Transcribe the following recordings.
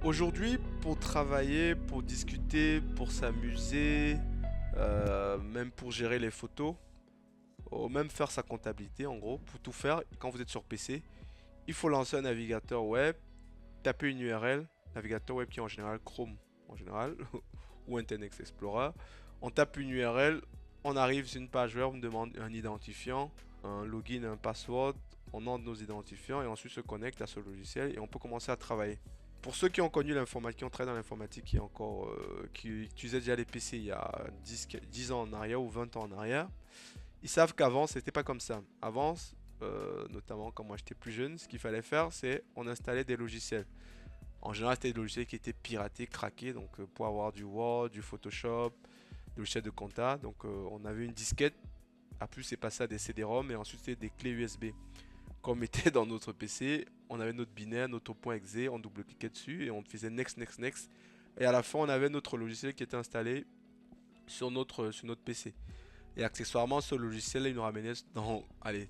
Aujourd'hui, pour travailler, pour discuter, pour s'amuser, même pour gérer les photos, ou même faire sa comptabilité en gros, pour tout faire, quand vous êtes sur PC, il faut lancer un navigateur web, taper une URL, navigateur web qui est en général Chrome en général, ou Internet Explorer. On tape une URL, on arrive sur une page web, on demande un identifiant, un login, un password, on entre nos identifiants et ensuite se connecte à ce logiciel et on peut commencer à travailler. Pour ceux qui ont connu l'informatique, qui ont travaillé dans l'informatique, qui utilisaient déjà les PC il y a 10 ans en arrière ou 20 ans en arrière, ils savent qu'avant, c'était pas comme ça. Avant, notamment quand moi j'étais plus jeune, ce qu'il fallait faire, c'est on installait des logiciels. En général, c'était des logiciels qui étaient piratés, craqués, donc pour avoir du Word, du Photoshop, des logiciels de compta. Donc on avait une disquette, après c'est passé à des CD-ROM et ensuite c'était des clés USB qu'on mettait dans notre PC. On avait notre binaire, notre .exe, on double-cliquait dessus et on faisait next, next, next. Et à la fin, on avait notre logiciel qui était installé sur notre PC. Et accessoirement, ce logiciel, il nous ramenait dans, allez,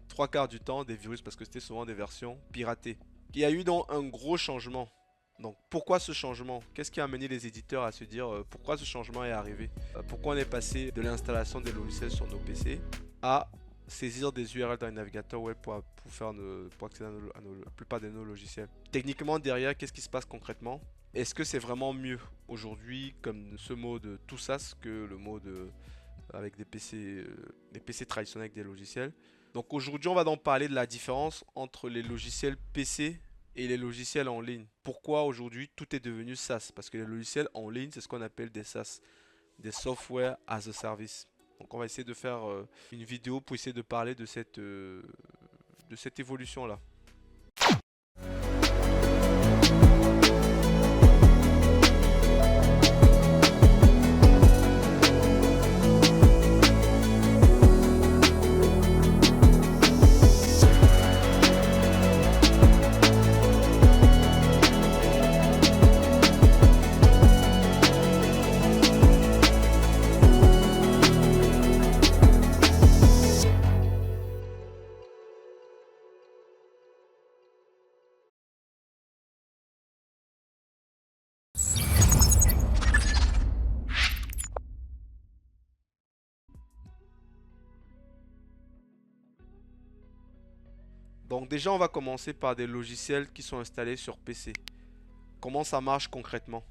trois quarts du temps des virus parce que c'était souvent des versions piratées. Il y a eu donc un gros changement. Donc pourquoi ce changement? Qu'est-ce qui a amené les éditeurs à se dire pourquoi ce changement est arrivé? Pourquoi on est passé de l'installation des logiciels sur nos PC à saisir des URL dans un navigateur web pour accéder à la plupart de nos logiciels? Techniquement derrière, qu'est-ce qui se passe concrètement? Est-ce que c'est vraiment mieux aujourd'hui comme ce mode tout SaaS que le mode avec des PC traditionnels avec des logiciels? Donc aujourd'hui, on va donc parler de la différence entre les logiciels PC et les logiciels en ligne. Pourquoi aujourd'hui tout est devenu SaaS? Parce que les logiciels en ligne, c'est ce qu'on appelle des SaaS, des Software as a Service. Donc on va essayer de faire une vidéo pour essayer de parler de cette évolution-là. Donc déjà, on va commencer par des logiciels qui sont installés sur PC. Comment ça marche concrètement?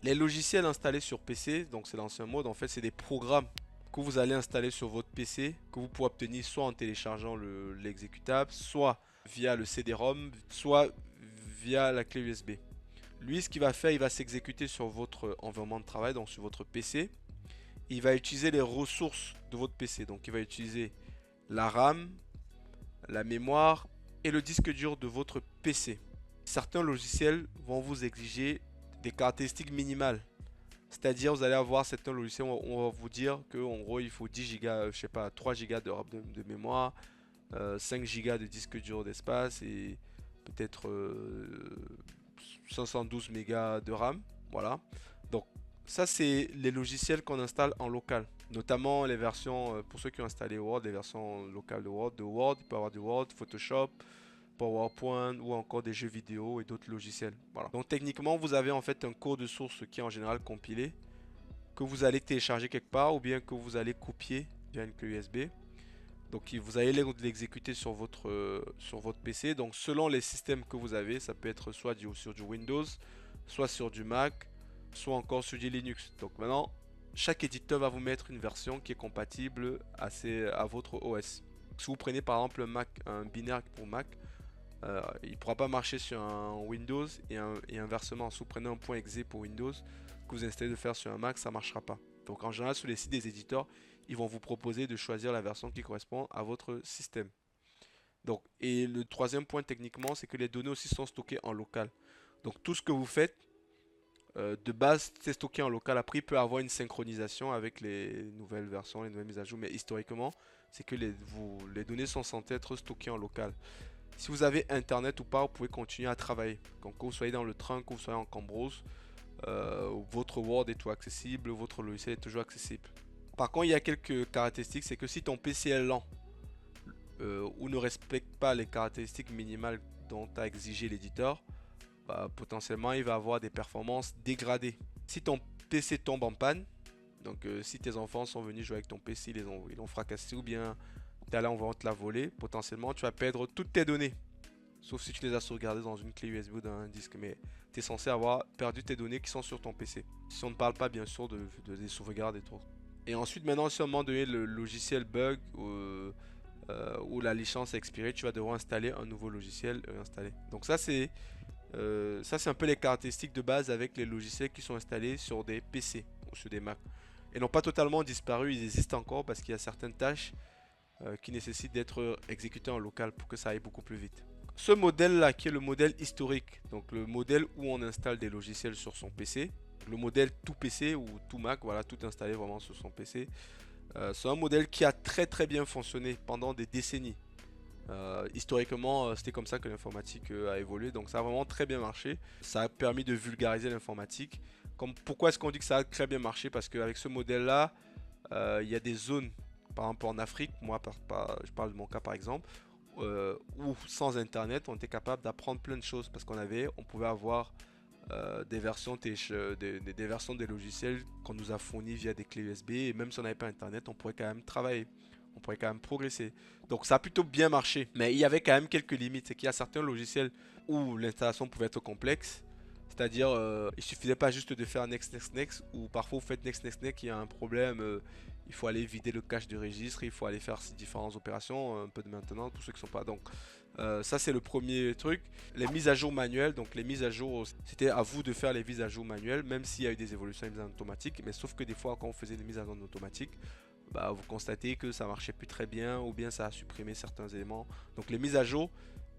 Les logiciels installés sur PC, donc c'est l'ancien mode, en fait, c'est des programmes que vous allez installer sur votre PC, que vous pouvez obtenir soit en téléchargeant l'exécutable, soit via le CD-ROM, soit via la clé USB. Lui, ce qu'il va faire, il va s'exécuter sur votre environnement de travail, donc sur votre PC. Il va utiliser les ressources de votre PC. Donc, il va utiliser la RAM, la mémoire et le disque dur de votre PC. Certains logiciels vont vous exiger des caractéristiques minimales. C'est-à-dire, vous allez avoir certains logiciels où on va vous dire qu'en gros, il faut 10 Go, je sais pas, 3 Go de mémoire, 5 Go de disque dur d'espace et peut-être 512 mégas de RAM. Voilà. Donc, ça, c'est les logiciels qu'on installe en local. Notamment les versions, pour ceux qui ont installé Word, les versions locales de Word. Il peut y avoir du Word, Photoshop, PowerPoint ou encore des jeux vidéo et d'autres logiciels. Voilà. Donc techniquement, vous avez en fait un code de source qui est en général compilé, que vous allez télécharger quelque part ou bien que vous allez copier via une clé USB. Donc vous allez l'exécuter sur votre PC. Donc selon les systèmes que vous avez, ça peut être soit sur du Windows, soit sur du Mac, soit encore sur du Linux. Donc maintenant, chaque éditeur va vous mettre une version qui est compatible à votre OS. Si vous prenez par exemple un binaire pour Mac, il ne pourra pas marcher sur un Windows et inversement. Si vous prenez un .exe pour Windows, que vous installez de faire sur un Mac, ça ne marchera pas. Donc en général, sur les sites des éditeurs, ils vont vous proposer de choisir la version qui correspond à votre système. Donc, et le troisième point techniquement, c'est que les données aussi sont stockées en local. Donc tout ce que vous faites, de base, c'est stocké en local. Après, il peut avoir une synchronisation avec les nouvelles versions, les nouvelles mises à jour. Mais historiquement, c'est que les données sont censées être stockées en local. Si vous avez internet ou pas, vous pouvez continuer à travailler. Donc que vous soyez dans le train, que vous soyez en Cambrousse, votre Word est tout accessible, votre logiciel est toujours accessible. Par contre, il y a quelques caractéristiques, c'est que si ton PC est lent ou ne respecte pas les caractéristiques minimales dont a exigé l'éditeur, potentiellement il va avoir des performances dégradées. Si ton PC tombe en panne, donc si tes enfants sont venus jouer avec ton PC, ils l'ont fracassé ou bien t'es allé, on va te la voler, potentiellement tu vas perdre toutes tes données. Sauf si tu les as sauvegardées dans une clé USB ou dans un disque, mais tu es censé avoir perdu tes données qui sont sur ton PC. Si on ne parle pas bien sûr des sauvegardes et tout. Et ensuite maintenant si à un moment donné le logiciel bug ou la licence est expirée, tu vas devoir installer un nouveau logiciel installé. Donc ça c'est un peu les caractéristiques de base avec les logiciels qui sont installés sur des PC ou sur des Mac. Ils n'ont pas totalement disparu, ils existent encore parce qu'il y a certaines tâches qui nécessitent d'être exécutées en local pour que ça aille beaucoup plus vite. Ce modèle là qui est le modèle historique, donc le modèle où on installe des logiciels sur son PC, le modèle tout PC ou tout Mac, voilà, tout installé vraiment sur son PC. C'est un modèle qui a très bien fonctionné pendant des décennies. Historiquement, c'était comme ça que l'informatique a évolué, donc ça a vraiment très bien marché. Ça a permis de vulgariser l'informatique. Pourquoi est-ce qu'on dit que ça a très bien marché? Parce qu'avec ce modèle-là, il y a des zones, par exemple en Afrique, moi je parle de mon cas par exemple, où sans internet, on était capable d'apprendre plein de choses parce on pouvait avoir des versions des versions des logiciels qu'on nous a fournis via des clés USB, et même si on n'avait pas internet, on pourrait quand même travailler, on pourrait quand même progresser. Donc ça a plutôt bien marché, mais il y avait quand même quelques limites. C'est qu'il y a certains logiciels où l'installation pouvait être complexe, c'est-à-dire il suffisait pas juste de faire next next next, ou parfois vous faites next next next, il y a un problème, il faut aller vider le cache de registre, il faut aller faire différentes opérations, un peu de maintenance pour ceux qui sont pas. Donc ça c'est le premier truc. Les mises à jour manuelles, donc les mises à jour, c'était à vous de faire les mises à jour manuelles, même s'il y a eu des évolutions de mises en automatique, mais sauf que des fois quand on faisait des mises à jour en automatique, vous constatez que ça marchait plus très bien, ou bien ça a supprimé certains éléments. Donc les mises à jour,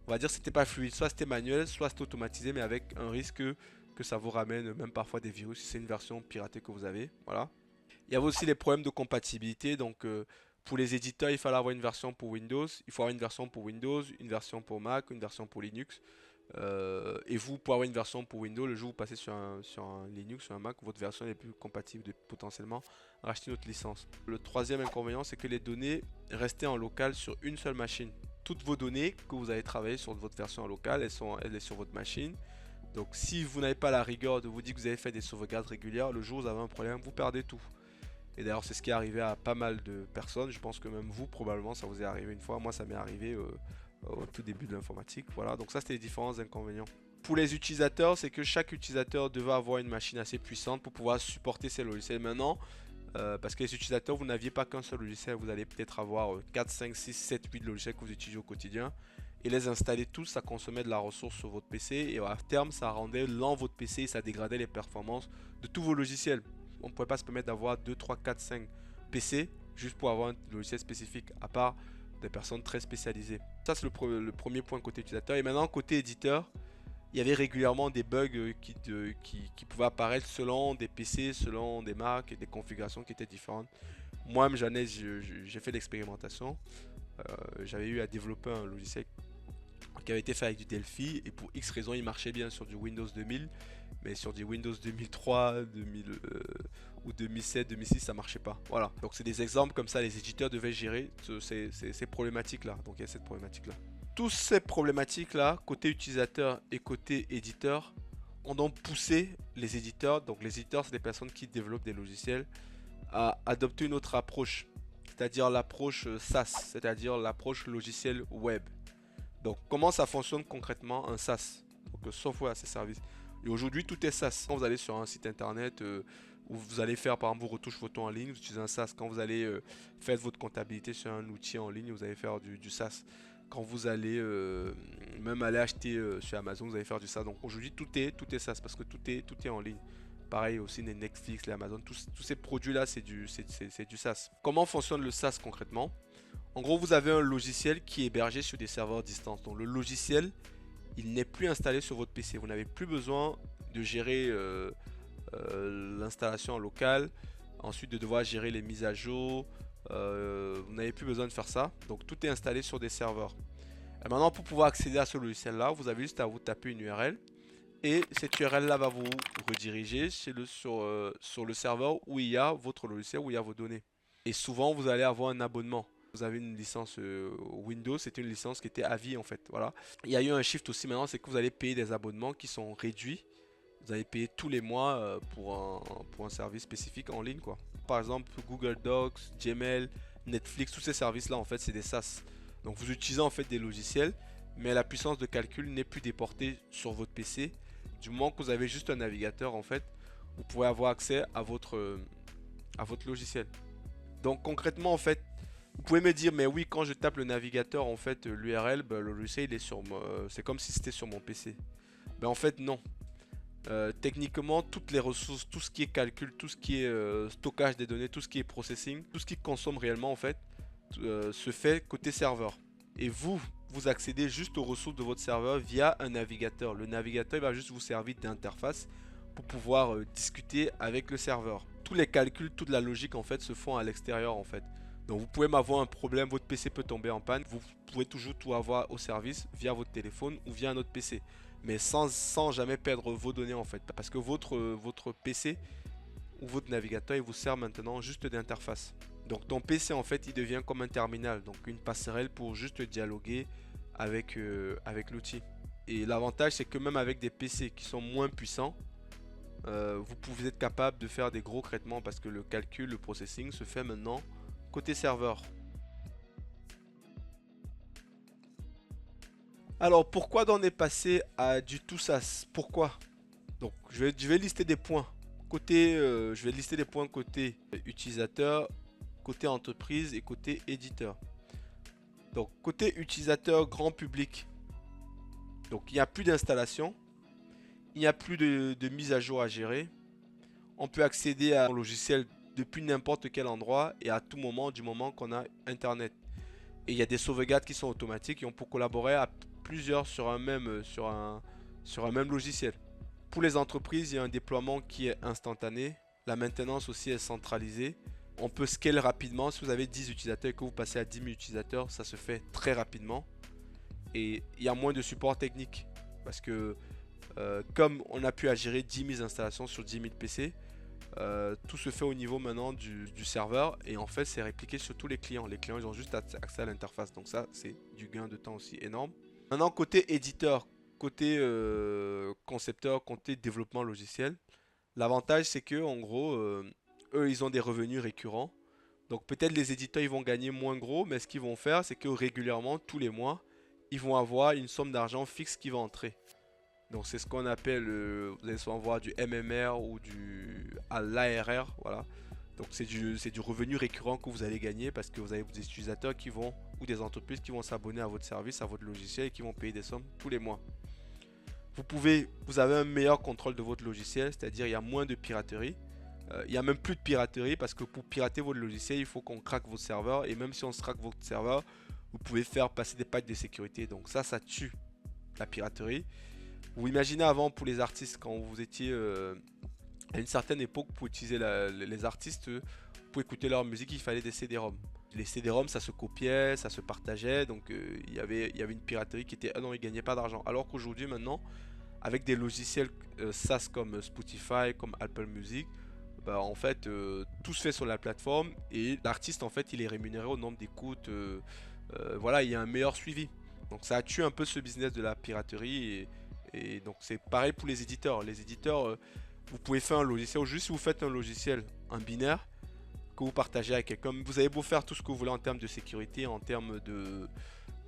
on va dire c'était pas fluide, soit c'était manuel, soit c'était automatisé, mais avec un risque que ça vous ramène même parfois des virus si c'est une version piratée que vous avez. Voilà. Il y avait aussi les problèmes de compatibilité, donc pour les éditeurs, il fallait avoir une version pour Windows, il faut avoir une version pour Windows, une version pour Mac, une version pour Linux. Et vous, pour avoir une version pour Windows, le jour où vous passez sur un Linux, sur un Mac, votre version n'est plus compatible de potentiellement racheter notre licence. Le troisième inconvénient, c'est que les données restaient en local sur une seule machine. Toutes vos données que vous avez travaillé sur votre version en local, elles sont sur votre machine. Donc si vous n'avez pas la rigueur de vous dire que vous avez fait des sauvegardes régulières, le jour où vous avez un problème, vous perdez tout. Et d'ailleurs, c'est ce qui est arrivé à pas mal de personnes. Je pense que même vous, probablement, ça vous est arrivé une fois. Moi, ça m'est arrivé au tout début de l'informatique. Voilà, donc ça, c'était les différents inconvénients. Pour les utilisateurs, c'est que chaque utilisateur devait avoir une machine assez puissante pour pouvoir supporter ces logiciels. Maintenant, parce que les utilisateurs, vous n'aviez pas qu'un seul logiciel. Vous allez peut-être avoir 4, 5, 6, 7, 8 logiciels que vous utilisez au quotidien. Et les installer tous, ça consommait de la ressource sur votre PC. Et à terme, ça rendait lent votre PC et ça dégradait les performances de tous vos logiciels. On ne pouvait pas se permettre d'avoir 2, 3, 4, 5 PC juste pour avoir un logiciel spécifique, à part des personnes très spécialisées. Ça, c'est le premier point côté utilisateur. Et maintenant, côté éditeur, il y avait régulièrement des bugs qui pouvaient apparaître selon des PC, selon des marques et des configurations qui étaient différentes. Moi-même, j'ai fait l'expérimentation. J'avais eu à développer un logiciel qui avait été fait avec du Delphi, et pour X raisons il marchait bien sur du Windows 2000, mais sur du Windows 2003, 2000 ou 2007, 2006 ça marchait pas. Voilà, donc c'est des exemples comme ça, les éditeurs devaient gérer ces problématiques là. Donc il y a cette problématique là. Tous ces problématiques là, côté utilisateur et côté éditeur, ont donc poussé les éditeurs, donc les éditeurs c'est des personnes qui développent des logiciels, à adopter une autre approche, c'est-à-dire l'approche SaaS, c'est-à-dire l'approche logiciel web. Donc comment ça fonctionne concrètement un SaaS, donc Software as a Service. Et aujourd'hui tout est SaaS. Quand vous allez sur un site internet où vous allez faire par exemple vos retouches photos en ligne, vous utilisez un SaaS. Quand vous allez faire votre comptabilité sur un outil en ligne, vous allez faire du SaaS. Quand vous allez même aller acheter sur Amazon, vous allez faire du SaaS. Donc aujourd'hui tout est SaaS parce que tout est en ligne. Pareil aussi les Netflix, les Amazon, tous ces produits là c'est du SaaS. Comment fonctionne le SaaS concrètement? En gros, vous avez un logiciel qui est hébergé sur des serveurs distance. Donc le logiciel, il n'est plus installé sur votre PC. Vous n'avez plus besoin de gérer l'installation locale, ensuite de devoir gérer les mises à jour. Vous n'avez plus besoin de faire ça. Donc tout est installé sur des serveurs. Et maintenant, pour pouvoir accéder à ce logiciel-là, vous avez juste à vous taper une URL. Et cette URL-là va vous rediriger sur le serveur où il y a votre logiciel, où il y a vos données. Et souvent, vous allez avoir un abonnement. Vous avez une licence Windows, c'était une licence qui était à vie en fait. Voilà. Il y a eu un shift aussi maintenant, c'est que vous allez payer des abonnements qui sont réduits. Vous allez payer tous les mois pour un service spécifique en ligne quoi. Par exemple, Google Docs, Gmail, Netflix, tous ces services-là en fait, c'est des SaaS. Donc vous utilisez en fait des logiciels, mais la puissance de calcul n'est plus déportée sur votre PC. Du moment que vous avez juste un navigateur en fait, vous pouvez avoir accès à votre logiciel. Donc concrètement en fait, vous pouvez me dire mais oui quand je tape le navigateur en fait l'URL, bah, le logiciel il est sur c'est comme si c'était sur mon PC. Ben en fait non. Techniquement toutes les ressources, tout ce qui est calcul, tout ce qui est stockage des données, tout ce qui est processing, tout ce qui consomme réellement en fait se fait côté serveur. Et vous accédez juste aux ressources de votre serveur via un navigateur. Le navigateur il va juste vous servir d'interface pour pouvoir discuter avec le serveur. Tous les calculs, toute la logique en fait se font à l'extérieur en fait. Donc vous pouvez m'avoir un problème, votre PC peut tomber en panne, vous pouvez toujours tout avoir au service via votre téléphone ou via un autre PC. Mais sans jamais perdre vos données en fait. Parce que votre PC ou votre navigateur il vous sert maintenant juste d'interface. Donc ton PC en fait il devient comme un terminal, donc une passerelle pour juste dialoguer avec l'outil. Et l'avantage c'est que même avec des PC qui sont moins puissants, vous pouvez être capable de faire des gros traitements parce que le calcul, le processing se fait maintenant côté serveur. Alors pourquoi on est passé à du tout SaaS? Pourquoi? Donc je vais lister des points. Je vais lister des points côté utilisateur, côté entreprise et côté éditeur. Donc côté utilisateur grand public, donc il n'y a plus d'installation, il n'y a plus de mise à jour à gérer. On peut accéder à un logiciel depuis n'importe quel endroit et à tout moment du moment qu'on a internet. Et il y a des sauvegardes qui sont automatiques et on peut collaborer à plusieurs sur un même logiciel. Pour les entreprises, il y a un déploiement qui est instantané. La maintenance aussi est centralisée. On peut scaler rapidement. Si vous avez 10 utilisateurs et que vous passez à 10 000 utilisateurs, ça se fait très rapidement. Et il y a moins de support technique. Parce que comme on a pu à gérer 10 000 installations sur 10 000 PC, tout se fait au niveau maintenant du serveur. Et en fait, c'est répliqué sur tous les clients. Les clients, ils ont juste accès à l'interface. Donc ça, c'est du gain de temps aussi énorme. Maintenant, côté éditeur, côté concepteur, côté développement logiciel, l'avantage c'est que en gros, eux ils ont des revenus récurrents. Donc peut-être les éditeurs ils vont gagner moins gros, mais ce qu'ils vont faire c'est que régulièrement, tous les mois, ils vont avoir une somme d'argent fixe qui va entrer. Donc c'est ce qu'on appelle, vous allez souvent voir du MMR ou du à l'ARR, voilà. Donc c'est du revenu récurrent que vous allez gagner parce que vous avez des utilisateurs qui vont, ou des entreprises qui vont s'abonner à votre service, à votre logiciel et qui vont payer des sommes tous les mois. Vous avez un meilleur contrôle de votre logiciel, c'est-à-dire il y a moins de piraterie. Il n'y a même plus de piraterie parce que pour pirater votre logiciel, il faut qu'on craque votre serveur. Et même si on craque votre serveur, vous pouvez faire passer des patchs de sécurité. Donc ça tue la piraterie. Vous imaginez avant pour les artistes, quand vous étiez à une certaine époque, pour utiliser les artistes, pour écouter leur musique, il fallait des CD-ROM. Les CD-ROM, ça se copiait, ça se partageait, donc il y avait une piraterie qui était... Ah non, ils gagnaient pas d'argent. Alors qu'aujourd'hui, maintenant, avec des logiciels SaaS comme Spotify, comme Apple Music, bah, en fait, tout se fait sur la plateforme et l'artiste, en fait, il est rémunéré au nombre d'écoutes. Voilà, il y a un meilleur suivi. Donc ça tue un peu ce business de la piraterie et donc c'est pareil pour les éditeurs. Les éditeurs, vous pouvez faire un logiciel, juste si vous faites un logiciel, un binaire, que vous partagez avec quelqu'un, vous avez beau faire tout ce que vous voulez en termes de sécurité, en termes de...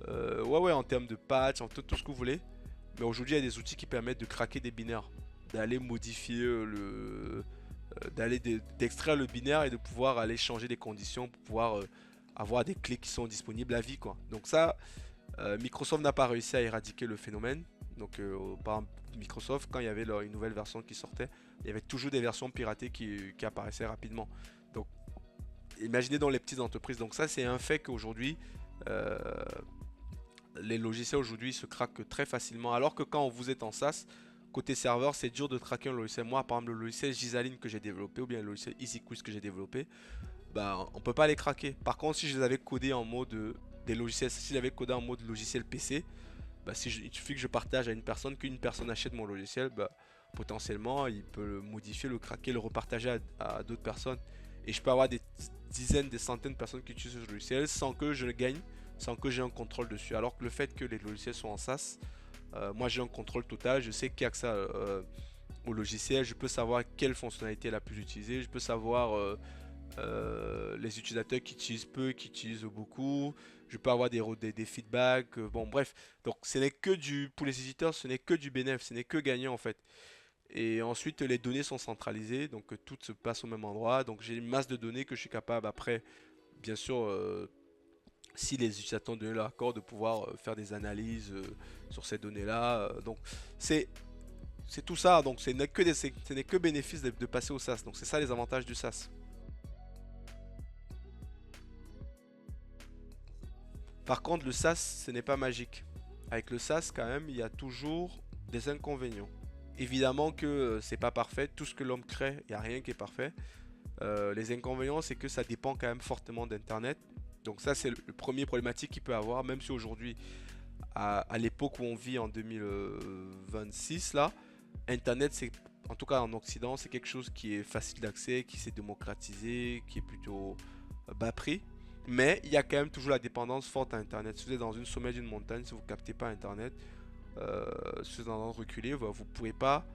en termes de patch, en tout ce que vous voulez. Mais aujourd'hui, il y a des outils qui permettent de craquer des binaires, d'aller modifier d'extraire le binaire et de pouvoir aller changer les conditions pour pouvoir avoir des clés qui sont disponibles à vie, quoi. Donc ça, Microsoft n'a pas réussi à éradiquer le phénomène. Donc par exemple, Microsoft, quand il y avait une nouvelle version qui sortait, il y avait toujours des versions piratées qui apparaissaient rapidement. Donc imaginez dans les petites entreprises. Donc ça, c'est un fait qu'aujourd'hui, les logiciels aujourd'hui se craquent très facilement. Alors que quand vous êtes en SaaS, côté serveur, c'est dur de craquer un logiciel. Moi, par exemple, le logiciel Gisaline que j'ai développé ou bien le logiciel EasyQuiz que j'ai développé, bah, on peut pas les craquer. Par contre, si je les avais codés en mode des logiciels, si j'avais codé en mode logiciel PC, bah, il suffit que je partage à une personne, qu'une personne achète mon logiciel, bah, potentiellement, il peut le modifier, le craquer, le repartager à d'autres personnes. et je peux avoir des dizaines, des centaines de personnes qui utilisent ce logiciel sans que je le gagne, sans que j'ai un contrôle dessus. Alors que le fait que les logiciels sont en SaaS, moi j'ai un contrôle total, je sais qui a accès au logiciel, je peux savoir quelle fonctionnalité est la plus utilisée, je peux savoir les utilisateurs qui utilisent peu, qui utilisent beaucoup, je peux avoir des feedbacks, bon bref, donc ce n'est que pour les éditeurs, ce n'est que du bénéfice, ce n'est que gagnant en fait. Et ensuite les données sont centralisées, donc tout se passe au même endroit, donc j'ai une masse de données que je suis capable après, bien sûr, si les utilisateurs ont donné leur accord, de pouvoir faire des analyses sur ces données-là. Donc c'est tout ça, donc ce n'est que bénéfice de passer au SaaS, donc c'est ça les avantages du SaaS. Par contre, le SaaS, ce n'est pas magique. Avec le SaaS, quand même, il y a toujours des inconvénients. Évidemment que c'est pas parfait. Tout ce que l'homme crée, il n'y a rien qui est parfait. Les inconvénients, c'est que ça dépend quand même fortement d'Internet. Donc ça, c'est le premier problématique qu'il peut avoir, même si aujourd'hui, à l'époque où on vit en 2026, là, Internet, c'est, en tout cas en Occident, c'est quelque chose qui est facile d'accès, qui s'est démocratisé, qui est plutôt bas prix. Mais il y a quand même toujours la dépendance forte à Internet. Si vous êtes dans une sommet d'une montagne, si vous ne captez pas Internet, si vous êtes en train de reculer, vous ne pourrez pas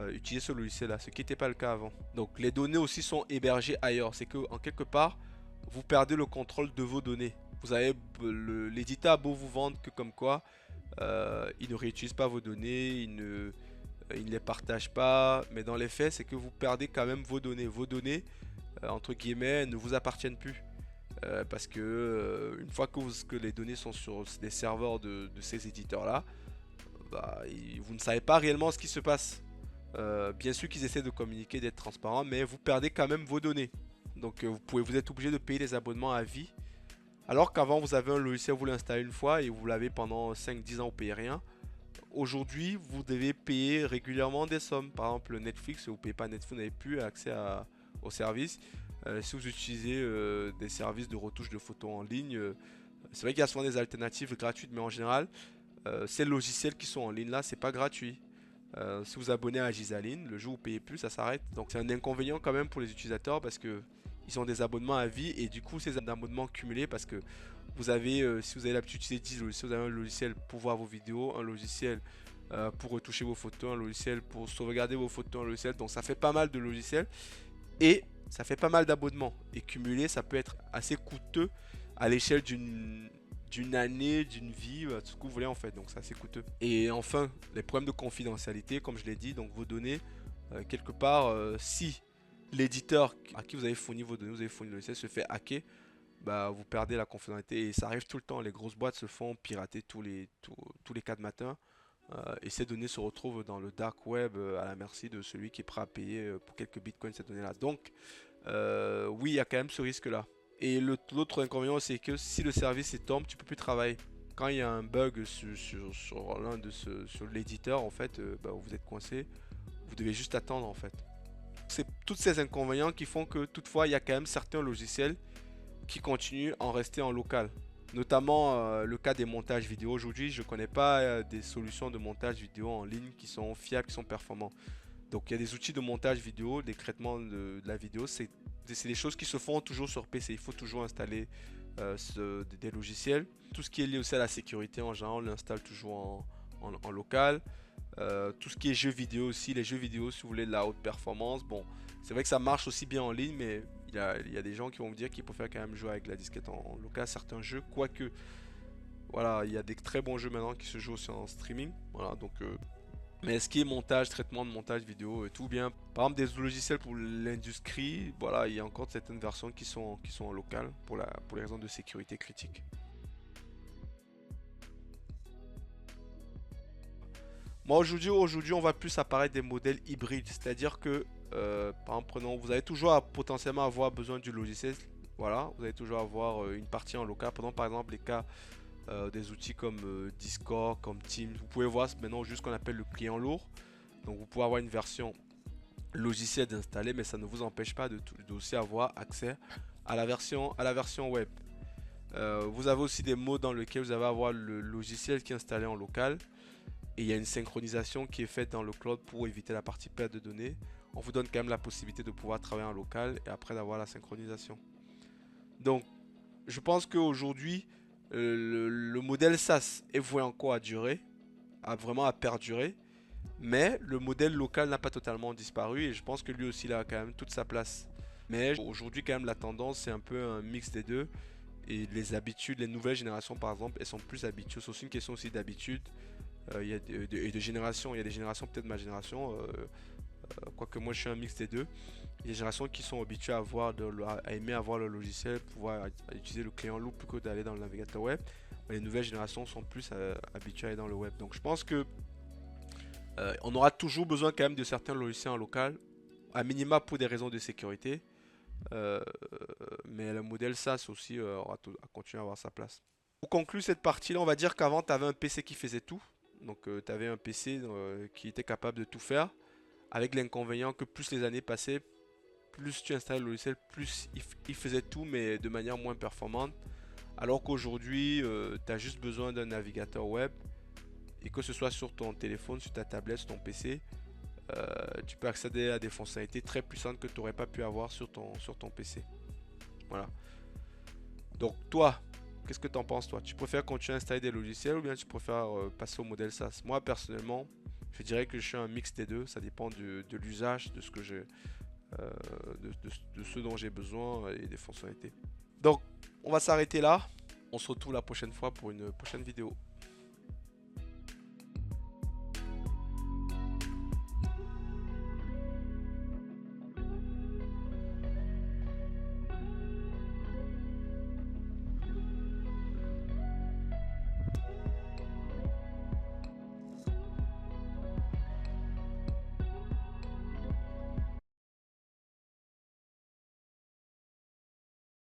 utiliser ce logiciel-là, ce qui n'était pas le cas avant. Donc les données aussi sont hébergées ailleurs. C'est que en quelque part, vous perdez le contrôle de vos données. Vous avez l'éditeur a beau vous vendre que comme quoi, il ne réutilise pas vos données, il ne les partage pas, mais dans les faits, c'est que vous perdez quand même vos données. Vos données, entre guillemets, ne vous appartiennent plus. Parce que une fois que les données sont sur des serveurs de ces éditeurs-là, bah, vous ne savez pas réellement ce qui se passe. Bien sûr qu'ils essaient de communiquer, d'être transparents, mais vous perdez quand même vos données. Donc vous êtes obligé de payer les abonnements à vie. Alors qu'avant vous avez un logiciel, vous l'installez une fois et vous l'avez pendant 5-10 ans, vous ne payez rien. Aujourd'hui, vous devez payer régulièrement des sommes. Par exemple, Netflix, vous ne payez pas Netflix, vous n'avez plus accès au service. Si vous utilisez des services de retouche de photos en ligne, c'est vrai qu'il y a souvent des alternatives gratuites, mais en général, ces logiciels qui sont en ligne là, c'est pas gratuit. Si vous abonnez à Gisaline, le jour où vous payez plus, ça s'arrête. Donc c'est un inconvénient quand même pour les utilisateurs parce que ils ont des abonnements à vie et du coup ces abonnements cumulés parce que vous avez, si vous avez l'habitude d'utiliser 10 logiciels, vous avez un logiciel pour voir vos vidéos, un logiciel pour retoucher vos photos, un logiciel pour sauvegarder vos photos, un logiciel. Donc ça fait pas mal de logiciels et ça fait pas mal d'abonnements. Et cumulé, ça peut être assez coûteux à l'échelle d'une année, d'une vie, tout ce que vous voulez en fait. Donc c'est assez coûteux. Et enfin, les problèmes de confidentialité, comme je l'ai dit, donc vos données, quelque part, si l'éditeur à qui vous avez fourni vos données, vous avez fourni le logiciel, se fait hacker, bah, vous perdez la confidentialité. Et ça arrive tout le temps. Les grosses boîtes se font pirater tous les 4 matins. Et ces données se retrouvent dans le dark web à la merci de celui qui est prêt à payer pour quelques bitcoins ces données-là. Donc, oui, il y a quand même ce risque-là. Et l'autre inconvénient, c'est que si le service tombe, tu peux plus travailler. Quand il y a un bug sur sur l'éditeur, en fait, bah, vous êtes coincé. Vous devez juste attendre, en fait. C'est tous ces inconvénients qui font que toutefois, il y a quand même certains logiciels qui continuent à en rester en local. Notamment le cas des montages vidéo. Aujourd'hui, je ne connais pas des solutions de montage vidéo en ligne qui sont fiables, qui sont performants. Donc il y a des outils de montage vidéo, des traitements de la vidéo, c'est des choses qui se font toujours sur PC. Il faut toujours installer des logiciels. Tout ce qui est lié aussi à la sécurité en général, on l'installe toujours en local. Tout ce qui est jeux vidéo aussi, les jeux vidéo si vous voulez de la haute performance. Bon, c'est vrai que ça marche aussi bien en ligne, mais il y a des gens qui vont me dire qu'ils préfèrent quand même jouer avec la disquette en local certains jeux, quoique voilà, il y a des très bons jeux maintenant qui se jouent aussi en streaming. Voilà, donc mais ce qui est montage, traitement de montage vidéo et tout bien. Par exemple des logiciels pour l'industrie, voilà, il y a encore certaines versions qui sont en local pour les raisons de sécurité critique. Moi aujourd'hui on va plus apparaître des modèles hybrides, c'est-à-dire que par exemple vous allez toujours potentiellement avoir besoin du logiciel, voilà, vous allez toujours avoir une partie en local. Prenons par exemple les cas des outils comme Discord, comme Teams. Vous pouvez voir maintenant juste ce qu'on appelle le client lourd. Donc vous pouvez avoir une version logicielle d'installer, mais ça ne vous empêche pas de aussi avoir accès à la version web. Vous avez aussi des modes dans lesquels vous allez avoir le logiciel qui est installé en local. Et il y a une synchronisation qui est faite dans le cloud pour éviter la partie perte de données. On vous donne quand même la possibilité de pouvoir travailler en local et après d'avoir la synchronisation. Donc, je pense qu'aujourd'hui, le modèle SaaS est voué encore à durer, vraiment à perdurer. Mais le modèle local n'a pas totalement disparu et je pense que lui aussi il a quand même toute sa place. Mais aujourd'hui quand même la tendance c'est un peu un mix des deux. Et les habitudes, les nouvelles générations par exemple, elles sont plus habituées. C'est aussi une question aussi d'habitude. Il y a et de génération. Il y a des générations, peut-être ma génération, quoique moi je suis un mix des deux. Il y a des générations qui sont habituées à aimer avoir le logiciel, pouvoir utiliser le client loop plutôt que d'aller dans le navigateur web. Mais les nouvelles générations sont plus habituées à aller dans le web. Donc je pense que on aura toujours besoin quand même de certains logiciels en local, à minima pour des raisons de sécurité. Euh, mais le modèle SaaS aussi aura à continuer à avoir sa place. Pour conclure cette partie-là, on va dire qu'avant, tu avais un PC qui faisait tout. Donc, tu avais un PC qui était capable de tout faire. Avec l'inconvénient que plus les années passaient, plus tu installais le logiciel, plus il faisait tout, mais de manière moins performante. Alors qu'aujourd'hui, tu as juste besoin d'un navigateur web. Et que ce soit sur ton téléphone, sur ta tablette, sur ton PC, tu peux accéder à des fonctionnalités très puissantes que tu n'aurais pas pu avoir sur ton PC. Voilà. Donc toi, qu'est-ce que tu en penses toi? Tu préfères continuer à installer des logiciels ou bien tu préfères passer au modèle SaaS? Moi personnellement, je dirais que je suis un mix des deux. Ça dépend de l'usage, de ce que j'ai, de ce dont j'ai besoin et des fonctionnalités. Donc, on va s'arrêter là. On se retrouve la prochaine fois pour une prochaine vidéo.